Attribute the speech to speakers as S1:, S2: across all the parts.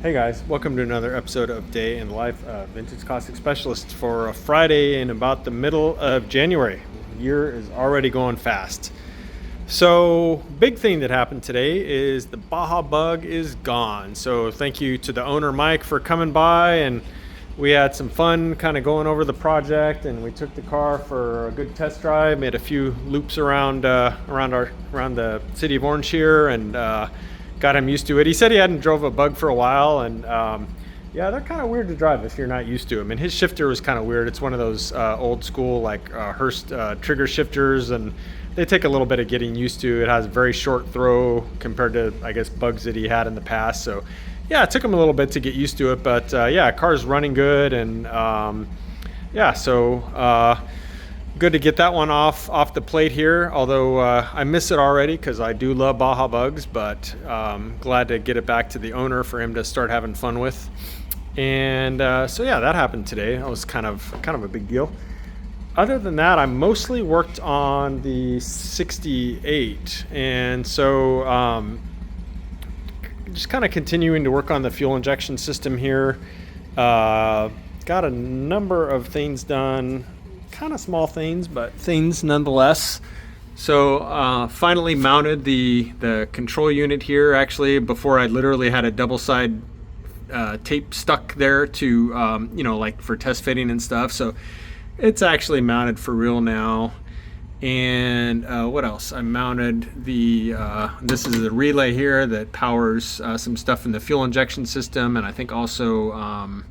S1: Hey guys, welcome to another episode of Day in the Life of Vintage Classic Specialist for a Friday in about the middle of January. The year is already going fast. So, big thing that happened today is the Baja bug is gone. So, thank you to the owner Mike for coming by, and we had some fun kind of going over the project, and we took the car for a good test drive, made a few loops around the city of Orange here, and got him used to it. He said he hadn't drove a bug for a while, and yeah, they're kind of weird to drive if you're not used to them. And his shifter was kind of weird. It's one of those old school like Hurst trigger shifters, and they take a little bit of getting used to. It has a very short throw compared to, I guess, bugs that he had in the past. So yeah, it took him a little bit to get used to it, but yeah, car's running good, and yeah, so good to get that one off the plate here. Although I miss it already because I do love Baja bugs, but glad to get it back to the owner for him to start having fun with. And so yeah, that happened today. That was kind of a big deal. Other than that, I mostly worked on the 68, and so just kind of continuing to work on the fuel injection system here. Got a number of things done, kind of small things, but things nonetheless. So finally mounted the control unit here. Actually, before I literally had a double side tape stuck there to like for test fitting and stuff. So it's actually mounted for real now. And what else? I mounted the this is the relay here that powers some stuff in the fuel injection system, and I think it also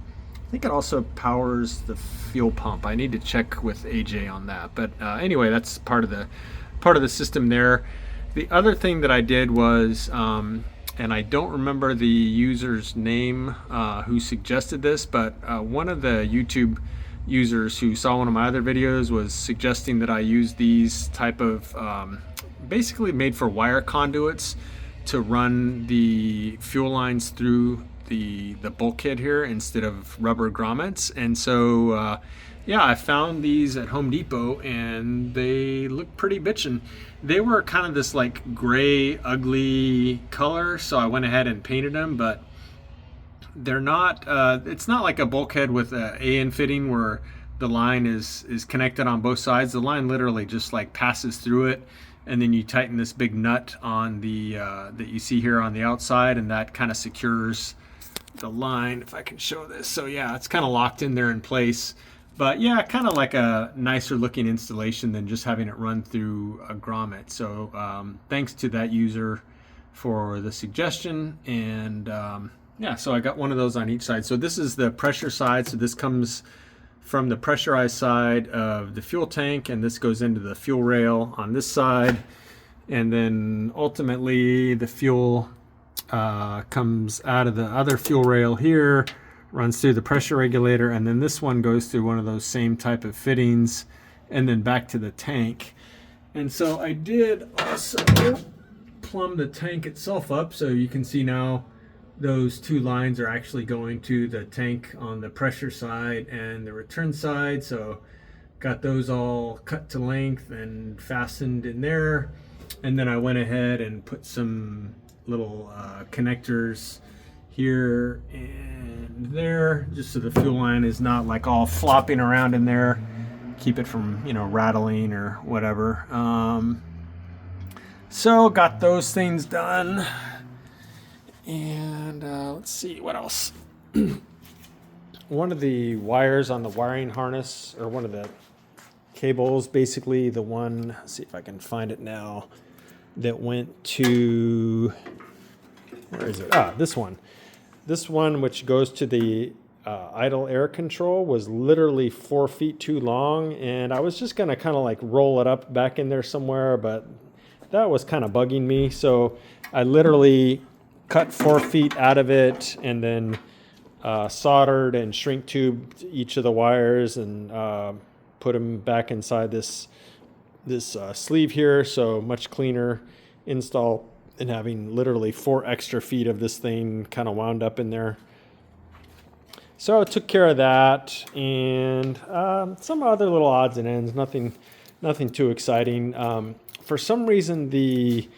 S1: powers the fuel pump. I need to check with AJ on that, but anyway, that's part of the system there. The other thing that I did was, and I don't remember the user's name who suggested this, but one of the YouTube users who saw one of my other videos was suggesting that I use these type of basically made for wire conduits to run the fuel lines through the bulkhead here instead of rubber grommets. And so yeah, I found these at Home Depot and they look pretty bitchin'. They were kind of this like gray ugly color, so I went ahead and painted them, but they're not it's not like a bulkhead with a AN fitting where the line is connected on both sides. The line literally just like passes through it, and then you tighten this big nut on the that you see here on the outside, and that kind of secures the line, if I can show this. So yeah, it's kind of locked in there in place, but yeah, kind of like a nicer looking installation than just having it run through a grommet. So thanks to that user for the suggestion. And yeah, so I got one of those on each side. So this is the pressure side. So this comes from the pressurized side of the fuel tank, and this goes into the fuel rail on this side. And then ultimately the fuel comes out of the other fuel rail here, runs through the pressure regulator, and then this one goes through one of those same type of fittings and then back to the tank. And so I did also plumb the tank itself up, so you can see now those two lines are actually going to the tank on the pressure side and the return side. So got those all cut to length and fastened in there. And then I went ahead and put some little connectors here and there, just so the fuel line is not like all flopping around in there. Keep it from, rattling or whatever. So got those things done. And let's see what else. One of the wires on the wiring harness, or one of the cables, basically the one, let's see if I can find it now, that went to, where is it? This one. This one, which goes to the idle air control, was literally 4 feet too long, and I was just gonna kind of like roll it up back in there somewhere, but that was kind of bugging me. So I literally cut 4 feet out of it, and then soldered and shrink tubed each of the wires, and put them back inside this sleeve here. So much cleaner install than having literally 4 extra feet of this thing kind of wound up in there. So I took care of that, and some other little odds and ends. Nothing too exciting. For some reason, the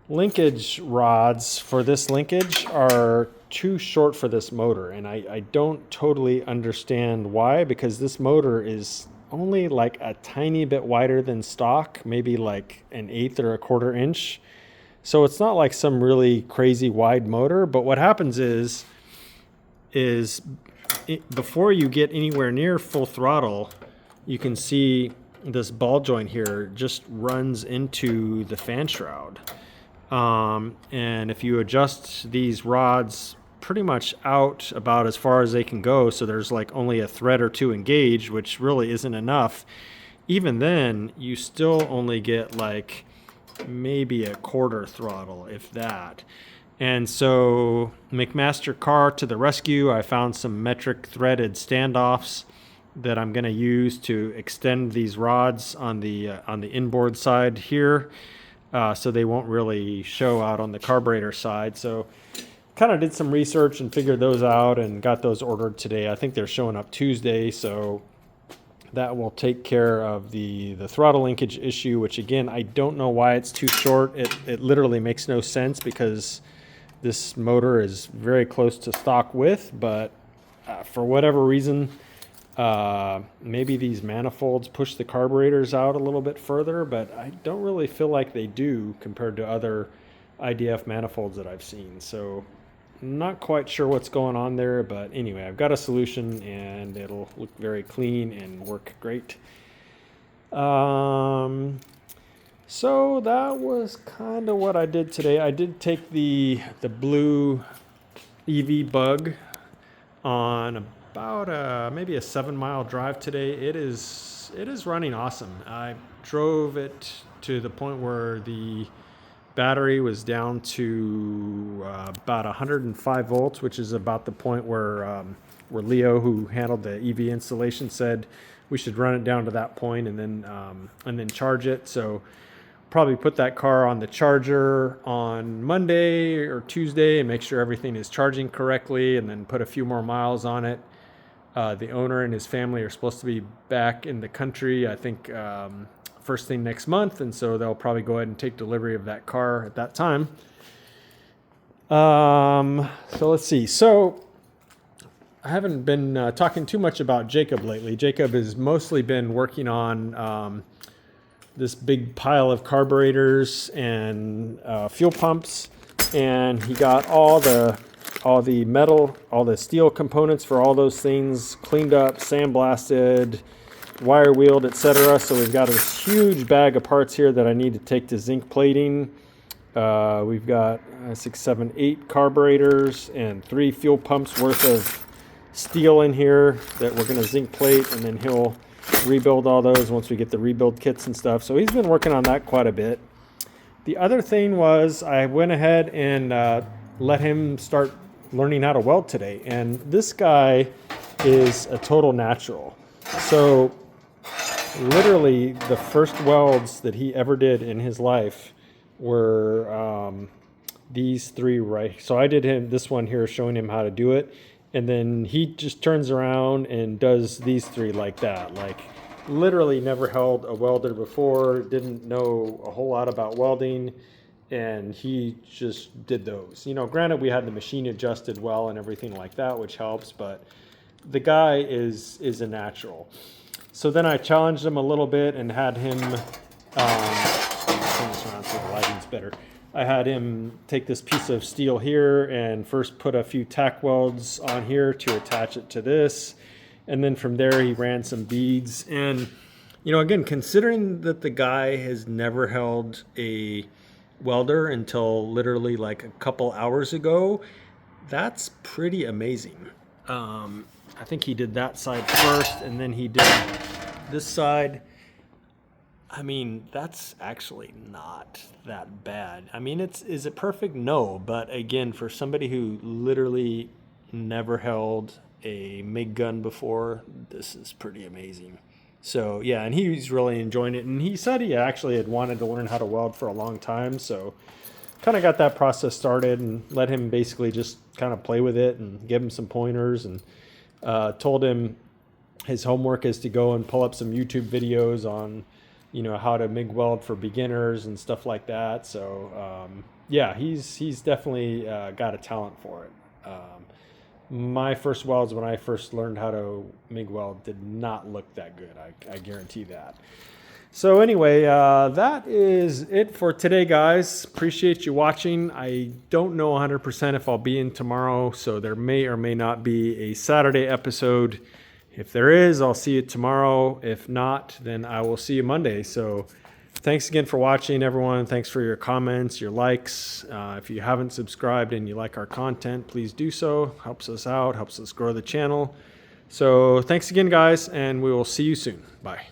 S1: linkage rods for this linkage are too short for this motor, and I don't totally understand why, because this motor is only like a tiny bit wider than stock, maybe like an eighth or a quarter inch. So it's not like some really crazy wide motor, but what happens is before you get anywhere near full throttle, you can see this ball joint here just runs into the fan shroud. And if you adjust these rods pretty much out about as far as they can go, so there's like only a thread or two engaged, which really isn't enough, even then you still only get like maybe a quarter throttle, if that. And so McMaster car to the rescue, I found some metric threaded standoffs that I'm going to use to extend these rods on the inboard side here, so they won't really show out on the carburetor side. So kind of did some research and figured those out and got those ordered today. I think they're showing up Tuesday, so that will take care of the throttle linkage issue, which again, I don't know why it's too short. It literally makes no sense because this motor is very close to stock width, but for whatever reason, maybe these manifolds push the carburetors out a little bit further, but I don't really feel like they do compared to other IDF manifolds that I've seen. So not quite sure what's going on there, but anyway, I've got a solution and it'll look very clean and work great. So that was kind of what I did today. I did take the blue EV bug on about maybe a 7-mile drive today. It is running awesome. I drove it to the point where the battery was down to about 105 volts, which is about the point where Leo, who handled the EV installation, said we should run it down to that point and then charge it. So probably put that car on the charger on Monday or Tuesday and make sure everything is charging correctly, and then put a few more miles on it. The owner and his family are supposed to be back in the country, I think, first thing next month, and so they'll probably go ahead and take delivery of that car at that time. So let's see. So I haven't been talking too much about Jacob lately. Jacob has mostly been working on this big pile of carburetors and fuel pumps, and he got all the metal, all the steel components for all those things cleaned up, sandblasted, wire wheeled, etc. So we've got this huge bag of parts here that I need to take to zinc plating. We've got 6, 7, 8 carburetors and 3 fuel pumps worth of steel in here that we're going to zinc plate, and then he'll rebuild all those once we get the rebuild kits and stuff. So he's been working on that quite a bit. The other thing was I went ahead and let him start learning how to weld today. And this guy is a total natural. So literally the first welds that he ever did in his life were these 3 right. So I did this one here showing him how to do it. And then he just turns around and does these 3 like that. Like literally never held a welder before, didn't know a whole lot about welding, and he just did those. Granted, we had the machine adjusted well and everything like that, which helps, but the guy is a natural. So then I challenged him a little bit and had him, turn this around so the lighting's better. I had him take this piece of steel here and first put a few tack welds on here to attach it to this. And then from there, he ran some beads. And, again, considering that the guy has never held a welder until literally like a couple hours ago, that's pretty amazing. I think he did that side first, and then he did this side. I mean, that's actually not that bad. I mean, is it perfect? No, but again, for somebody who literally never held a MIG gun before, this is pretty amazing. So yeah, and he's really enjoying it, and he said he actually had wanted to learn how to weld for a long time, so kind of got that process started and let him basically just kind of play with it and give him some pointers, and told him his homework is to go and pull up some YouTube videos on how to MIG weld for beginners and stuff like that. So yeah, he's definitely got a talent for it. My first welds, when I first learned how to MIG weld, did not look that good. I guarantee that. So anyway, that is it for today, guys. Appreciate you watching. I don't know 100% if I'll be in tomorrow, so there may or may not be a Saturday episode. If there is, I'll see you tomorrow. If not, then I will see you Monday. So thanks again for watching, everyone. Thanks for your comments, your likes. If you haven't subscribed and you like our content, please do so. Helps us out, helps us grow the channel. So thanks again, guys, and we will see you soon. Bye.